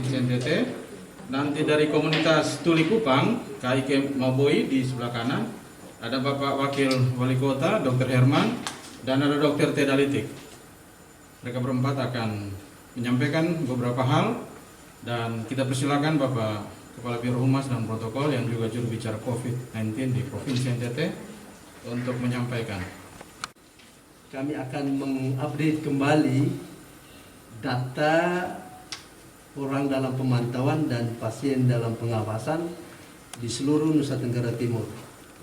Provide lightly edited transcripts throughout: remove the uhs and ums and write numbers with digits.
Provinsi NTT. Nanti dari komunitas Tuli Kupang, KIK Maboi di sebelah kanan, ada Bapak Wakil Wali Kota, Dr. Herman, dan ada Dr. Teda Litik. Mereka berempat akan menyampaikan beberapa hal, dan kita persilakan Bapak Kepala Biro Humas dan Protokol yang juga juru bicara COVID-19 di Provinsi NTT untuk menyampaikan. Kami akan mengupdate kembali data orang dalam pemantauan dan pasien dalam pengawasan di seluruh Nusa Tenggara Timur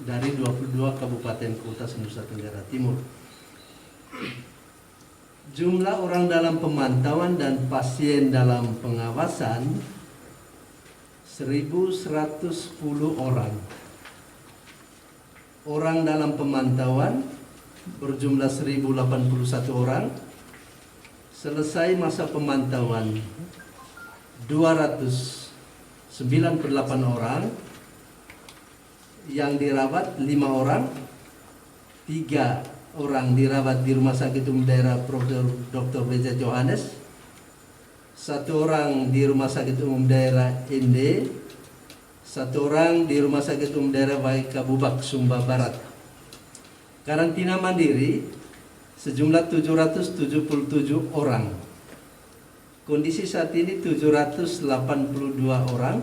dari 22 kabupaten kota Nusa Tenggara Timur. Jumlah orang dalam pemantauan dan pasien dalam pengawasan 1.110 orang. Orang dalam pemantauan berjumlah 1.081 orang. Selesai masa pemantauan 298 orang, yang dirawat 5 orang, 3 orang dirawat di Rumah Sakit Umum Daerah Prof. Dr. B.J. Johannes, 1 orang di Rumah Sakit Umum Daerah ND, 1 orang di Rumah Sakit Umum Daerah Waika Bubak, Sumba Barat. Karantina mandiri sejumlah 777 orang. Kondisi saat ini 782 orang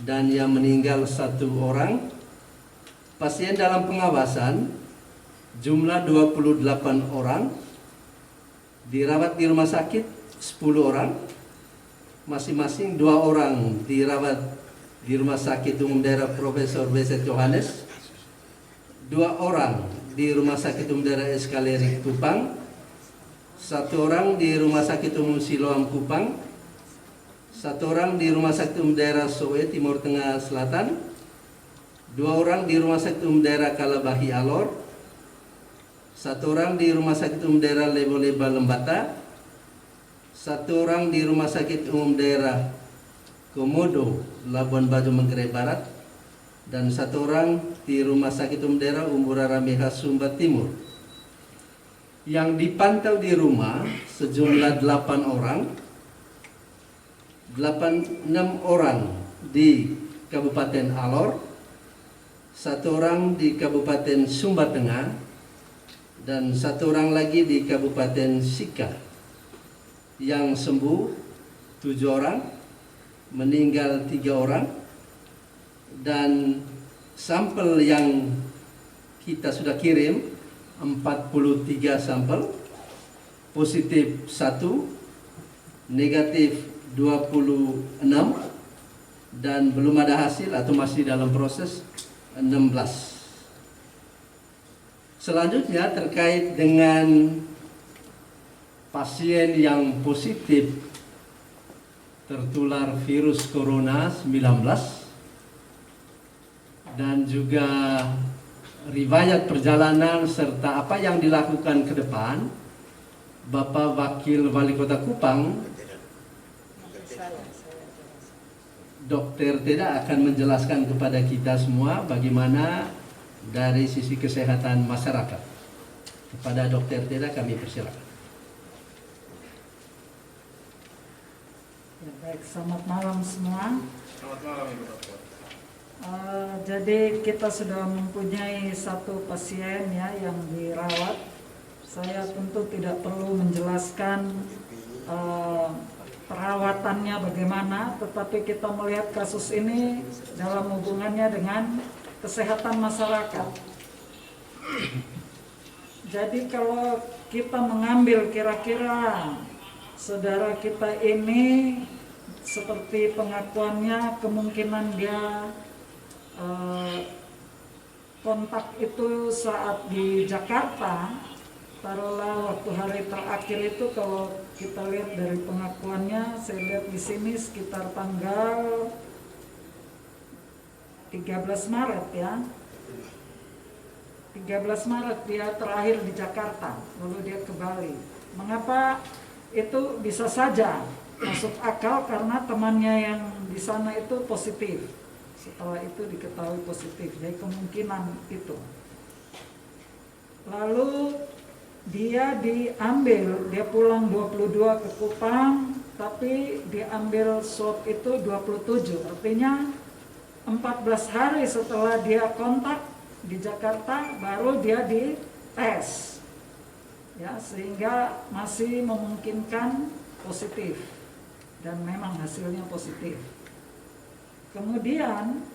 dan yang meninggal 1 orang. Pasien dalam pengawasan jumlah 28 orang. Dirawat di rumah sakit 10 orang. Masing-masing 2 orang dirawat di Rumah Sakit Umum Daerah Profesor B.C. Johannes, 2 orang di Rumah Sakit Umum Daerah Eskaleri Kupang, 1 orang di Rumah Sakit Umum Siloam Kupang, 1 orang di Rumah Sakit Umum Daerah Soe Timur Tengah Selatan, 2 orang di Rumah Sakit Umum Daerah Kalabahi Alor, 1 orang di Rumah Sakit Umum Daerah Lebo-Leba Lembata, 1 orang di Rumah Sakit Umum Daerah Komodo Labuan Bajo Manggarai Barat, dan 1 orang di Rumah Sakit Umum Daerah Umburara Meha Sumba Timur. Yang dipantau di rumah sejumlah 8 orang, 6 orang di Kabupaten Alor, 1 orang di Kabupaten Sumba Tengah, dan 1 orang lagi di Kabupaten Sika. Yang sembuh 7 orang, meninggal 3 orang, dan sampel yang kita sudah kirim 43 sampel, positif 1, negatif 26, dan belum ada hasil atau masih dalam proses 16. Selanjutnya terkait dengan pasien yang positif tertular virus corona 19 dan juga riwayat perjalanan serta apa yang dilakukan ke depan, Bapak Wakil Wali Kota Kupang, Dr. Teda akan menjelaskan kepada kita semua bagaimana dari sisi kesehatan masyarakat. Kepada Dr. Teda kami persilakan. Ya, baik, selamat malam semua. Selamat malam Ibu Dokter. Jadi kita sudah mempunyai 1 pasien ya yang dirawat. Saya tentu tidak perlu menjelaskan perawatannya bagaimana, tetapi kita melihat kasus ini dalam hubungannya dengan kesehatan masyarakat. Jadi kalau kita mengambil kira-kira saudara kita ini seperti pengakuannya, kemungkinan dia kontak itu saat di Jakarta, taruhlah waktu hari terakhir itu kalau kita lihat dari pengakuannya, saya lihat di sini sekitar tanggal 13 Maret ya. 13 Maret dia terakhir di Jakarta, lalu dia ke Bali. Mengapa itu bisa saja masuk akal? Karena temannya yang di sana itu positif. Setelah itu diketahui positif, jadi kemungkinan itu. Lalu dia diambil, dia pulang 22 ke Kupang, tapi diambil swab itu 27, artinya 14 hari setelah dia kontak di Jakarta baru dia dites, ya, sehingga masih memungkinkan positif dan memang hasilnya positif. Kemudian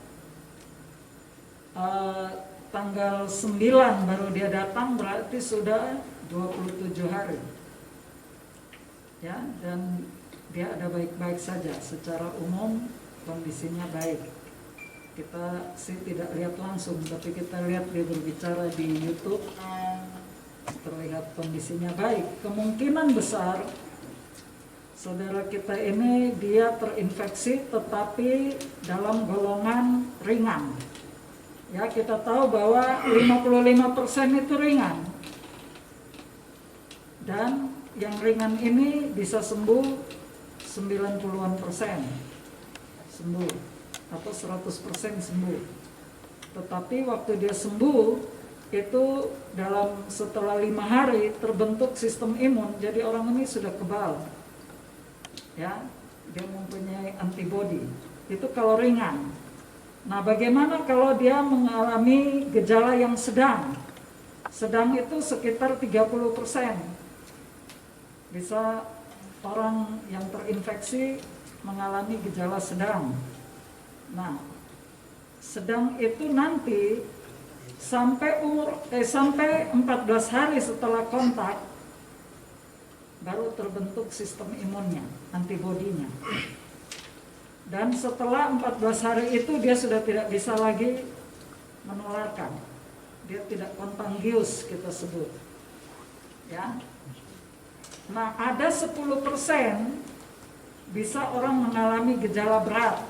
tanggal 9 baru dia datang, berarti sudah 27 hari, ya, dan dia ada baik-baik saja, secara umum kondisinya baik. Kita sih tidak lihat langsung, tapi kita lihat dia berbicara di YouTube, terlihat kondisinya baik. Kemungkinan besar saudara kita ini dia terinfeksi tetapi dalam golongan ringan. Ya, kita tahu bahwa 55% itu ringan. Dan yang ringan ini bisa sembuh 90-an% sembuh atau 100% sembuh. Tetapi waktu dia sembuh itu setelah 5 hari terbentuk sistem imun, jadi orang ini sudah kebal. Ya, dia mempunyai antibodi. Itu kalau ringan. Nah, bagaimana kalau dia mengalami gejala yang sedang? Sedang itu sekitar 30%. Bisa orang yang terinfeksi mengalami gejala sedang. Nah, sedang itu nanti sampai 14 hari setelah kontak baru terbentuk sistem imunnya, antibodinya. Dan setelah 14 hari itu dia sudah tidak bisa lagi menularkan. Dia tidak kontagius kita sebut. Ya. Nah, ada 10% bisa orang mengalami gejala berat.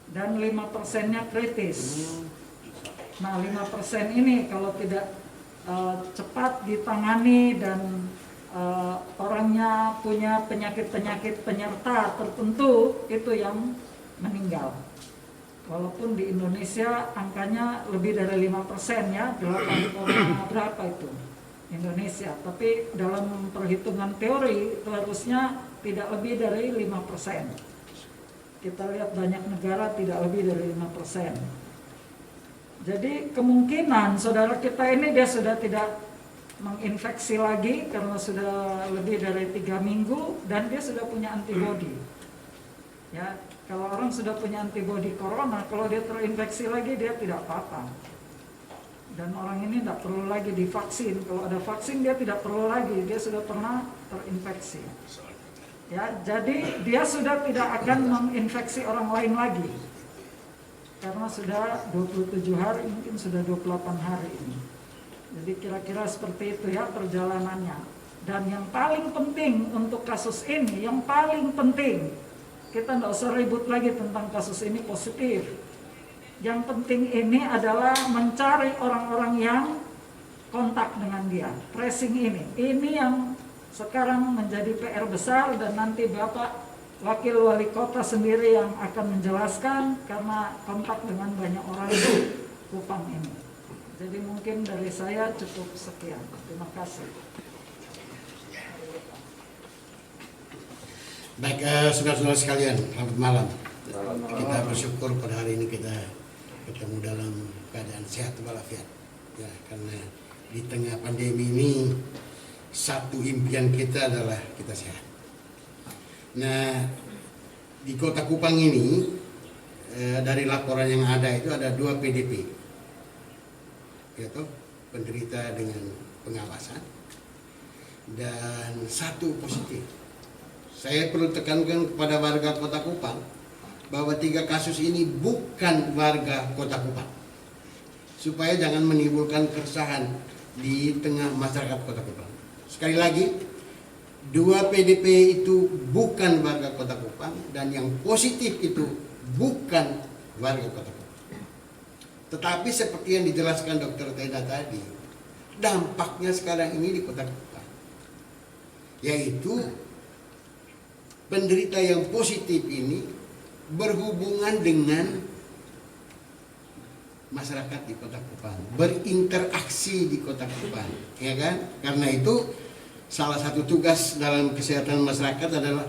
Dan 5%-nya kritis. Nah, 5% ini kalau tidak cepat ditangani dan orangnya punya penyakit-penyakit penyerta tertentu, itu yang meninggal. Walaupun di Indonesia angkanya lebih dari 5% ya, 8, berapa itu Indonesia. Tapi dalam perhitungan teori itu harusnya tidak lebih dari 5%. Kita lihat banyak negara tidak lebih dari 5%. Jadi kemungkinan saudara kita ini dia sudah tidak menginfeksi lagi karena sudah lebih dari 3 minggu dan dia sudah punya antibodi. Ya, kalau orang sudah punya antibodi corona, kalau dia terinfeksi lagi dia tidak apa-apa. Dan orang ini tidak perlu lagi divaksin. Kalau ada vaksin dia tidak perlu lagi, dia sudah pernah terinfeksi. Ya, jadi dia sudah tidak akan menginfeksi orang lain lagi. Karena sudah 27 hari, mungkin sudah 28 hari ini. Jadi kira-kira seperti itu ya perjalanannya. Dan yang paling penting untuk kasus ini, yang paling penting, kita tidak usah ribut lagi tentang kasus ini positif. Yang penting ini adalah mencari orang-orang yang kontak dengan dia, tracing ini. Ini yang sekarang menjadi PR besar dan nanti Bapak Wakil Wali Kota sendiri yang akan menjelaskan karena kontak dengan banyak orang di Kupang ini. Jadi mungkin dari saya cukup sekian. Terima kasih. Baik, saudara-saudara sekalian, selamat malam. Kita bersyukur pada hari ini kita ketemu dalam keadaan sehat walafiat. Ya, karena di tengah pandemi ini satu impian kita adalah kita sehat. Nah, di Kota Kupang ini dari laporan yang ada itu ada 2 PDP. Yaitu penderita dengan pengawasan dan 1 positif. Saya perlu tekankan kepada warga Kota Kupang bahwa 3 kasus ini bukan warga Kota Kupang, supaya jangan menimbulkan keresahan di tengah masyarakat Kota Kupang. Sekali lagi, 2 PDP itu bukan warga Kota Kupang dan yang positif itu bukan warga Kota Kupang. Tetapi seperti yang dijelaskan Dr. Teda tadi, dampaknya sekarang ini di Kota Kupang, yaitu penderita yang positif ini berhubungan dengan masyarakat di Kota Kupang, berinteraksi di Kota Kupang, ya kan? Karena itu salah satu tugas dalam kesehatan masyarakat adalah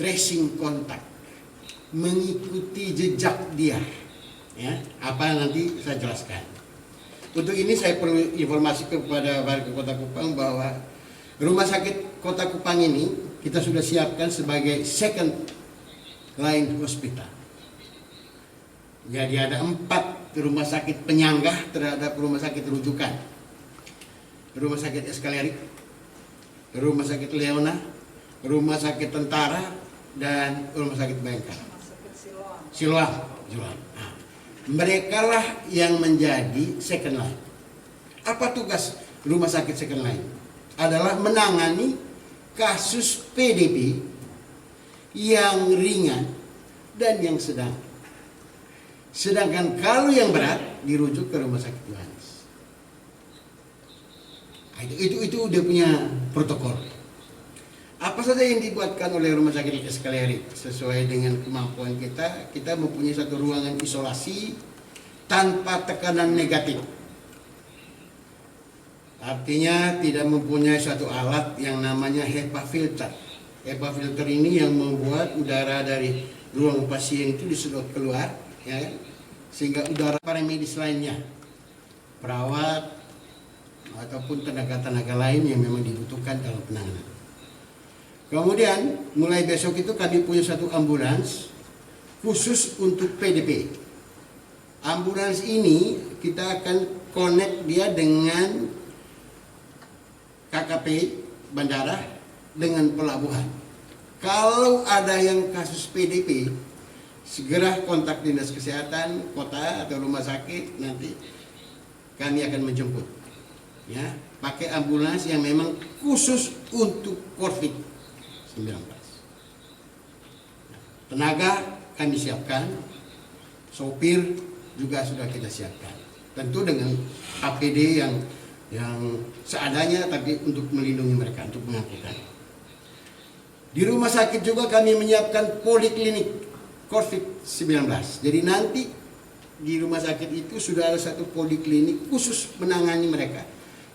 tracing kontak, mengikuti jejak dia. Ya, apa nanti saya jelaskan. Untuk ini saya perlu informasi kepada warga Kota Kupang bahwa Rumah Sakit Kota Kupang ini kita sudah siapkan sebagai second line hospital. Jadi ada 4 rumah sakit penyanggah terhadap rumah sakit rujukan. Rumah sakit Eskalerik, Rumah Sakit Leona, Rumah Sakit Tentara, dan Rumah Sakit Bayangkara. Siloam. Nah, mereka lah yang menjadi second line. Apa tugas rumah sakit second line? Adalah menangani kasus PDP yang ringan dan yang sedang. Sedangkan kalau yang berat dirujuk ke Rumah Sakit Yohanes. Itu dia punya protokol. Apa saja yang dibuatkan oleh Rumah Sakit Eskalerik sesuai dengan kemampuan kita. Kita mempunyai satu ruangan isolasi tanpa tekanan negatif. Artinya tidak mempunyai suatu alat yang namanya HEPA filter. HEPA filter ini yang membuat udara dari ruang pasien itu disedot keluar, ya, sehingga udara para medis lainnya, perawat ataupun tenaga-tenaga lain yang memang dibutuhkan dalam penanganan. Kemudian mulai besok itu kami punya satu ambulans khusus untuk PDP. Ambulans ini kita akan connect dia dengan KKP bandara dengan pelabuhan. Kalau ada yang kasus PDP, segera kontak dinas kesehatan kota atau rumah sakit, nanti kami akan menjemput. Ya, pakai ambulans yang memang khusus untuk COVID-19. Tenaga kami siapkan, sopir juga sudah kita siapkan. Tentu dengan APD yang seadanya, tapi untuk melindungi mereka, untuk mengangkutkan. Di rumah sakit juga kami menyiapkan poliklinik COVID-19. Jadi nanti di rumah sakit itu sudah ada satu poliklinik khusus menangani mereka,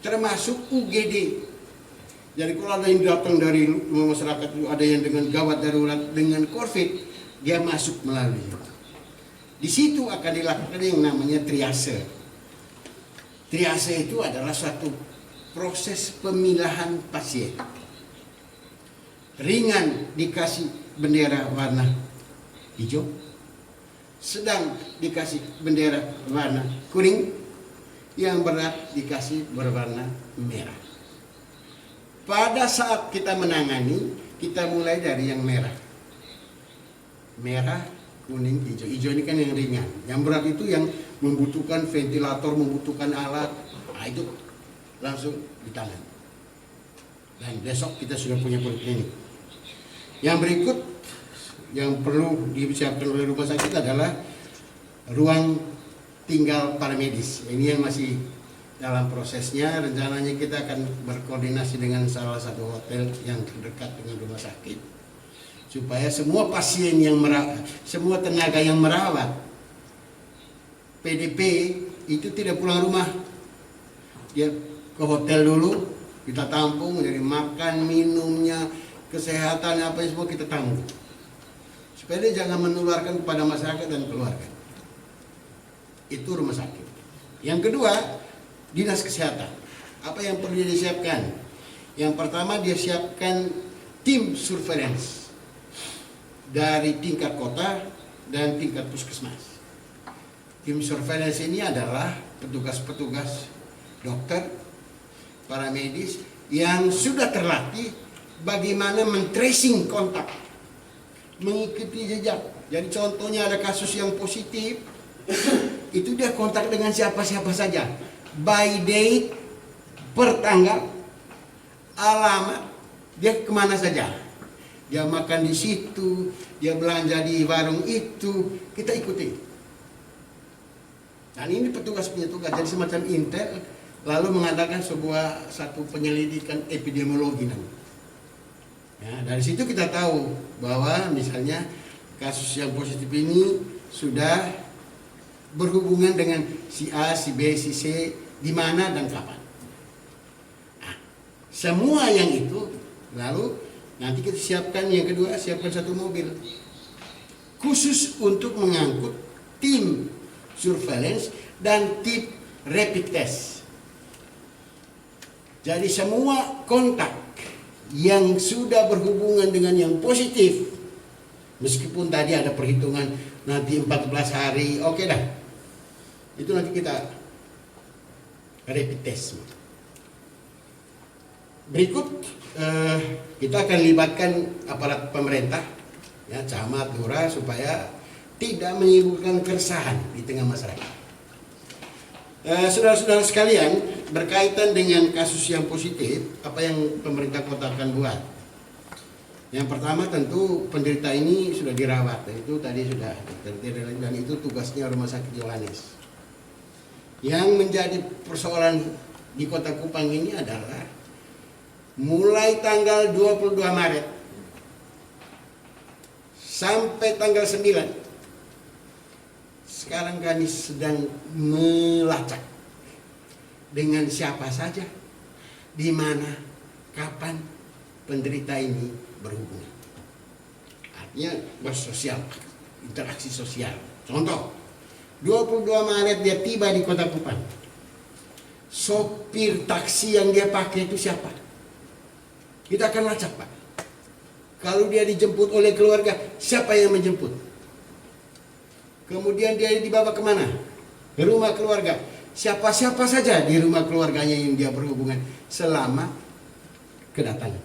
termasuk UGD. Jadi kalau ada yang datang dari masyarakat, ada yang dengan gawat darurat dengan COVID, dia masuk melalui itu. Di situ akan dilakukan yang namanya triase. Triase itu adalah satu proses pemilahan pasien. Ringan dikasih bendera warna hijau, sedang dikasih bendera warna kuning, yang berat dikasih berwarna merah. Pada saat kita menangani, kita mulai dari yang merah. Merah, kuning, hijau. Hijau ini kan yang ringan. Yang berat itu yang membutuhkan ventilator, membutuhkan alat. Nah, itu langsung ditangani. Dan besok kita sudah punya poliklinik. Yang berikut yang perlu disiapkan oleh rumah sakit adalah ruang tinggal para medis. Ini yang masih dalam prosesnya. Rencananya kita akan berkoordinasi dengan salah satu hotel yang terdekat dengan rumah sakit, supaya semua pasien yang semua tenaga yang merawat PDP itu tidak pulang rumah. Dia ke hotel dulu, kita tampung, dari makan, minumnya, kesehatan, apa semua kita tanggung, supaya dia jangan menularkan kepada masyarakat dan keluarga. Itu rumah sakit. Yang kedua, dinas kesehatan. Apa yang perlu disiapkan? Yang pertama, dia siapkan tim surveillance dari tingkat kota dan tingkat puskesmas. Tim surveillance ini adalah petugas-petugas dokter, para medis yang sudah terlatih bagaimana men-tracing kontak, mengikuti jejak. Jadi contohnya ada kasus yang positif, itu dia kontak dengan siapa-siapa saja, by date, per tanggal, alamat, dia kemana saja. Dia makan di situ, dia belanja di warung itu, kita ikuti. Dan ini petugas punya tugas, jadi semacam intel, lalu mengadakan satu penyelidikan epidemiologi namanya. Ya, dari situ kita tahu bahwa misalnya kasus yang positif ini sudah berhubungan dengan si A, si B, si C, di mana dan kapan. Nah, semua yang itu, lalu nanti kita siapkan yang kedua, siapkan satu mobil khusus untuk mengangkut tim surveillance dan tim rapid test. Jadi semua kontak yang sudah berhubungan dengan yang positif, meskipun tadi ada perhitungan nanti 14 hari, oke dah. Itu nanti kita rapid test. Berikut kita akan libatkan aparat pemerintah, ya, camat, lurah, supaya tidak menimbulkan keresahan di tengah masyarakat. Saudara-saudara sekalian, berkaitan dengan kasus yang positif, apa yang pemerintah kota akan buat? Yang pertama tentu penderita ini sudah dirawat, itu tadi sudah dan itu tugasnya Rumah Sakit Yohanes. Yang menjadi persoalan di Kota Kupang ini adalah mulai tanggal 22 Maret sampai tanggal 9, sekarang kami sedang melacak dengan siapa saja, di mana, kapan penderita ini berhubungan. Artinya bersosial, interaksi sosial. Contoh, 22 Maret dia tiba di Kota Kupang. Sopir taksi yang dia pakai itu siapa? Kita akan lacak, Pak. Kalau dia dijemput oleh keluarga, siapa yang menjemput? Kemudian dia dibawa kemana? Ke rumah keluarga. Siapa-siapa saja di rumah keluarganya yang dia berhubungan selama kedatangan.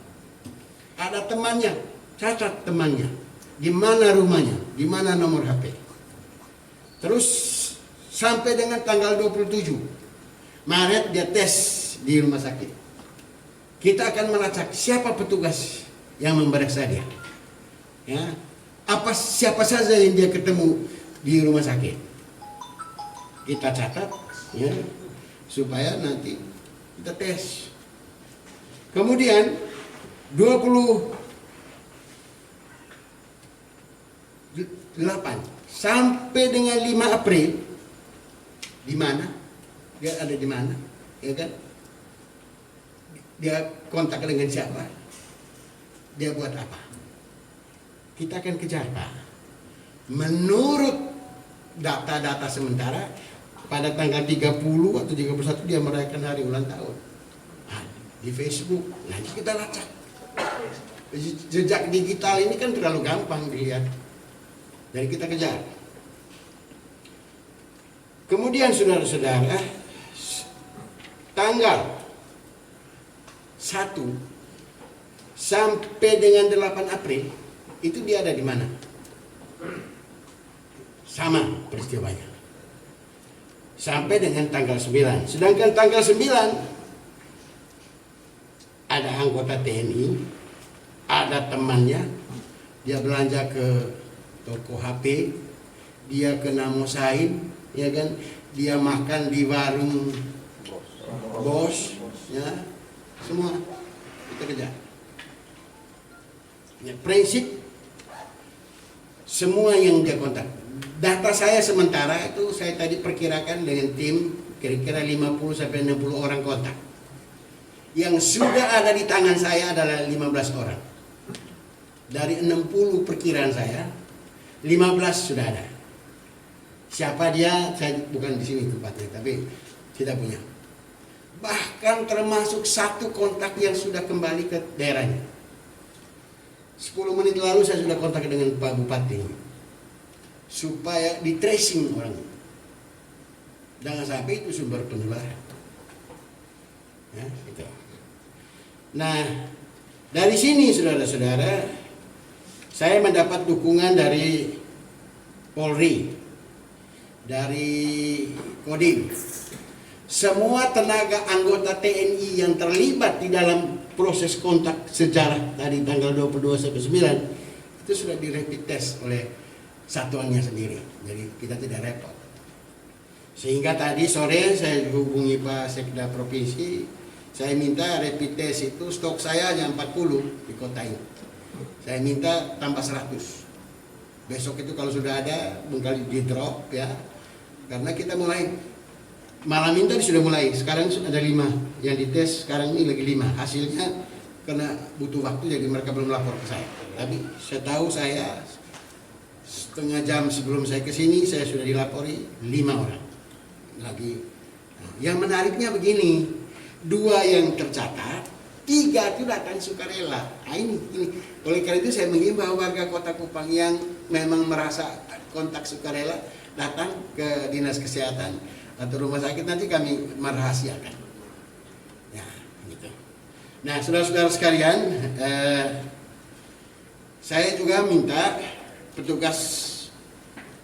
Ada temannya, catat temannya. Di mana rumahnya, di mana nomor HP. Terus sampai dengan tanggal 27 Maret dia tes di rumah sakit. Kita akan melacak siapa petugas yang memeriksa dia. Ya, siapa saja yang dia ketemu di rumah sakit. Kita catat, ya, supaya nanti kita tes. Kemudian 28 sampai dengan 5 April, di mana? Dia ada di mana? Ya kan? Dia kontak dengan siapa? Dia buat apa? Kita akan kejar, Pak. Menurut data-data sementara, pada tanggal 30 atau 31 dia merayakan hari ulang tahun. Nah, di Facebook, nanti kita lacak. Jejak digital ini kan terlalu gampang dilihat. Jadi kita kejar. Kemudian saudara-saudara, tanggal 1 sampai dengan 8 April itu dia ada di mana? Sama peristiwanya. Sampai dengan tanggal 9. Sedangkan tanggal 9 ada anggota TNI, ada temannya, dia belanja ke toko HP, dia ke Namosain, ya kan? Dia makan di warung Bos, ya. Semua kita kejar. Ya, prinsip semua yang dia kontak. Data saya sementara itu saya tadi perkirakan dengan tim kira-kira 50 sampai 60 orang kontak. Yang sudah ada di tangan saya adalah 15 orang. Dari 60 perkiraan saya, 15 sudah ada. Siapa dia? Saya bukan di sini tempatnya, tapi kita punya. Bahkan termasuk satu kontak yang sudah kembali ke daerahnya. 10 menit lalu saya sudah kontak dengan Pak Bupati supaya di tracing orang. Jangan sampai itu sumber penularan. Ya, gitu. Nah, dari sini saudara-saudara, saya mendapat dukungan dari Polri, dari Kodim. Semua tenaga anggota TNI yang terlibat di dalam proses kontak sejarah tadi tanggal 22 sampai 9 itu sudah di rapid test oleh satuannya sendiri. Jadi kita tidak repot. Sehingga tadi sore saya hubungi Pak Sekda Provinsi, saya minta rapid test itu stok saya hanya 40 di kota ini. Saya minta tambah 100. Besok itu kalau sudah ada mungkin di drop ya. Karena kita mulai malam ini tadi sudah mulai, sekarang ada 5 yang dites, sekarang ini lagi 5. Hasilnya karena butuh waktu jadi mereka belum lapor ke saya. Tapi saya tahu saya setengah jam sebelum saya ke sini saya sudah dilapori 5 orang lagi. Nah, yang menariknya begini, 2 yang tercatat, 3 itu datang sukarela. Nah, ini. Oleh karena itu saya mengimbau warga Kota Kupang yang memang merasa kontak sukarela datang ke dinas kesehatan atau rumah sakit, nanti kami merahasiakan. Ya, gitu. Nah, saudara-saudara sekalian, saya juga minta petugas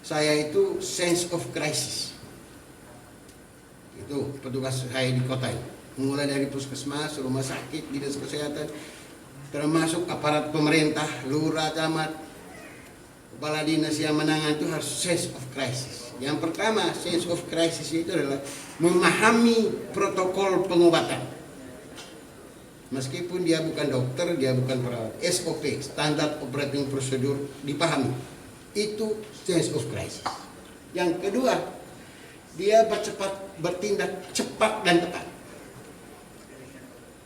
saya itu sense of crisis. Itu petugas saya di kota ini. Mulai dari puskesmas, rumah sakit, dinas kesehatan, termasuk aparat pemerintah, lurah, camat, kepala dinas yang menangani itu harus sense of crisis. Yang pertama, sense of crisis itu adalah memahami protokol pengobatan. Meskipun dia bukan dokter, dia bukan perawat, SOP, standard operating procedure, dipahami. Itu sense of crisis. Yang kedua, dia bertindak cepat dan tepat.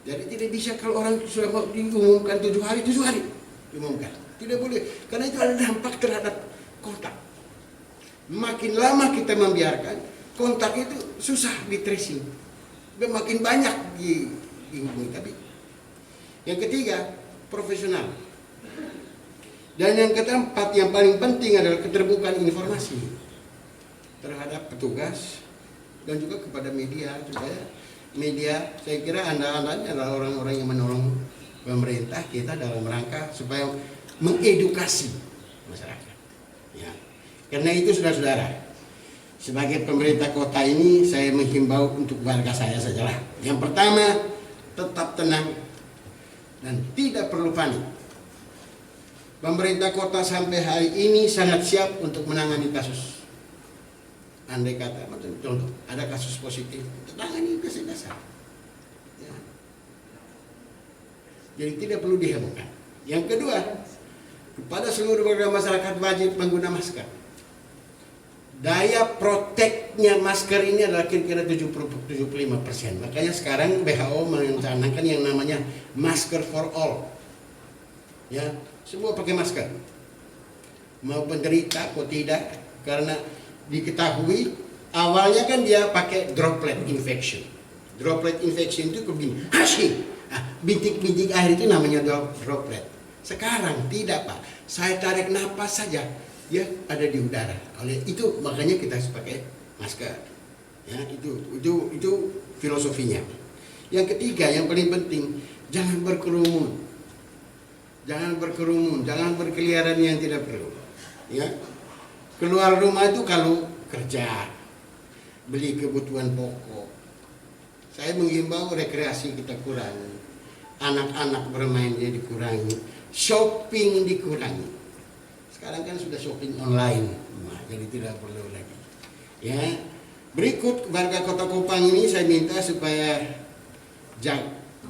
Jadi tidak bisa kalau orang sudah mau diumumkan 7 hari diumumkan. Tidak boleh, karena itu ada dampak terhadap kontak. Makin lama kita membiarkan, kontak itu susah di tracing. Makin banyak dihubungi. Tapi yang ketiga, profesional. Dan yang keempat, yang paling penting adalah keterbukaan informasi terhadap petugas dan juga kepada media, supaya media, saya kira anda-andanya adalah orang-orang yang menolong pemerintah kita dalam rangka supaya mengedukasi masyarakat. Ya. Karena itu saudara-saudara, sebagai pemerintah kota ini saya menghimbau untuk warga saya sajalah. Yang pertama, tetap tenang dan tidak perlu panik. Pemerintah kota sampai hari ini sangat siap untuk menangani kasus. Andai kata, contoh, ada kasus positif, tangani dasar. Ya. Jadi tidak perlu dihebohkan. Yang kedua, kepada seluruh warga masyarakat wajib menggunakan masker. Daya proteknya masker ini adalah kira-kira 75%. Makanya sekarang WHO merencanakan yang namanya masker for all. Ya, semua pakai masker. Mau penderita atau tidak, karena diketahui awalnya kan dia pakai droplet infection. Droplet infection itu begini, bintik-bintik air itu namanya droplet. Sekarang tidak, Pak. Saya tarik napas saja, dia ada di udara. Oleh itu makanya kita harus pakai masker. Ya, itu filosofinya. Yang ketiga, yang paling penting, jangan berkerumun. Jangan berkerumun, jangan berkeliaran yang tidak perlu. Ya. Keluar rumah itu kalau kerja, beli kebutuhan pokok. Saya menghimbau rekreasi kita kurangi, anak-anak bermainnya dikurangi, shopping dikurangi. Sekarang kan sudah shopping online, jadi tidak perlu lagi. Ya, berikut warga Kota Kupang ini saya minta supaya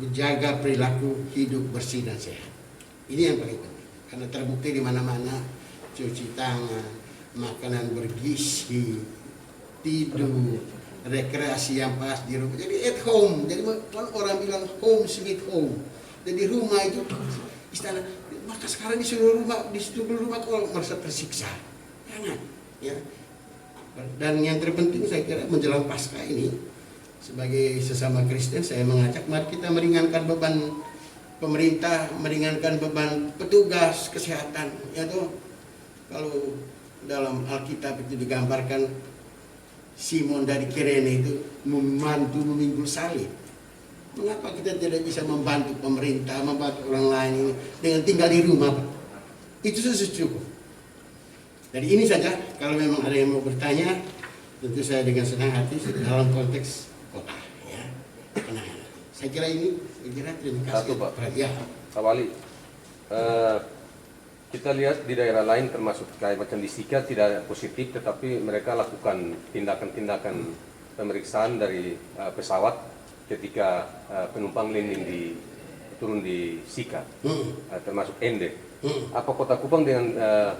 jaga perilaku hidup bersih dan sehat. Ini yang paling penting, karena terbukti di mana-mana cuci tangan, makanan bergizi, tidur, rekreasi yang pas di rumah. Jadi at home. Jadi orang bilang home sweet home. Jadi rumah itu istana. Maka sekarang di seluruh rumah kalau merasa tersiksa, jangan. Ya. Dan yang terpenting saya kira menjelang Paskah ini, sebagai sesama Kristen saya mengajak mari kita meringankan beban pemerintah, meringankan beban petugas kesehatan. Ya toh, kalau dalam Alkitab itu digambarkan Simon dari Kirene itu membantu memikul salib. Mengapa kita tidak bisa membantu pemerintah, membantu orang lain ini dengan tinggal di rumah, Pak? Itu sudah cukup. Jadi ini saja, kalau memang ada yang mau bertanya, tentu saya dengan senang hati dalam konteks kota. Ya. Nah, saya kira ini, terima kasih. Satu, Pak. Ya. Pak Wali, kita lihat di daerah lain termasuk kayak macam di Sika tidak positif, tetapi mereka lakukan tindakan-tindakan pemeriksaan dari pesawat ketika penumpang landing turun di Sika, termasuk Ende. Apa Kota Kupang dengan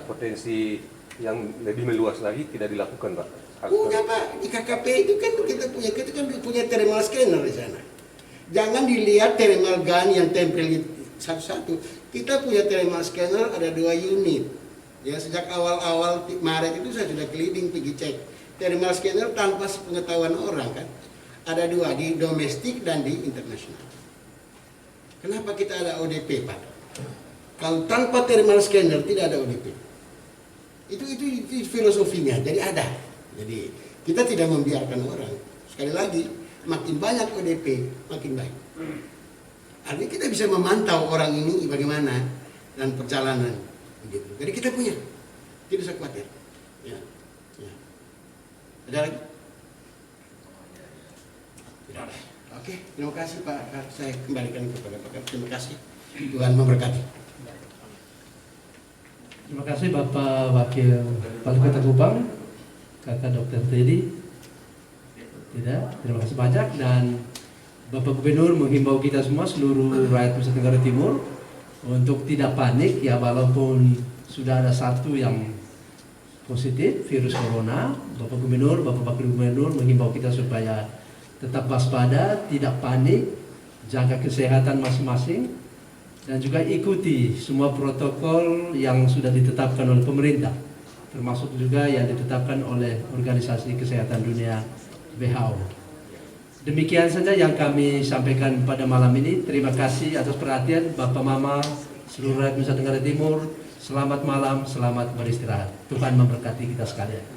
potensi yang lebih meluas lagi tidak dilakukan, Pak? Punya Pak, di KKP itu kan kita punya thermal scanner di sana. Jangan dilihat thermal gun yang tempel satu-satu. Kita punya thermal scanner ada 2 unit. Ya sejak awal-awal Maret itu saya sudah keliling pergi cek thermal scanner tanpa pengetahuan orang kan. Ada 2 di domestik dan di internasional. Kenapa kita ada ODP Pak? Kalau tanpa thermal scanner tidak ada ODP. Itu filosofinya. Jadi ada. Jadi kita tidak membiarkan orang. Sekali lagi, makin banyak ODP, makin baik. Artinya kita bisa memantau orang ini bagaimana dan perjalanan. Begitu. Jadi kita punya, tidak usah khawatir. Ya. Ya. Ada lagi? Tidak ada. Oke, terima kasih Pak. Saya kembalikan kepada Pak. Terima kasih. Tuhan memberkati. Terima kasih Bapak Wakil Wali Kota Kupang, Kakak Dr. Teddy. Tidak, terima kasih banyak. Dan Bapak Gubernur menghimbau kita semua, seluruh rakyat Nusa Tenggara Timur, untuk tidak panik ya, walaupun sudah ada satu yang positif virus corona. Bapak Gubernur, Bapak Wakil Gubernur menghimbau kita supaya tetap waspada, tidak panik, jaga kesehatan masing-masing, dan juga ikuti semua protokol yang sudah ditetapkan oleh pemerintah, termasuk juga yang ditetapkan oleh Organisasi Kesehatan Dunia WHO. Demikian saja yang kami sampaikan pada malam ini. Terima kasih atas perhatian Bapak Mama, seluruh rakyat Nusa Tenggara Timur. Selamat malam, selamat beristirahat. Tuhan memberkati kita sekalian.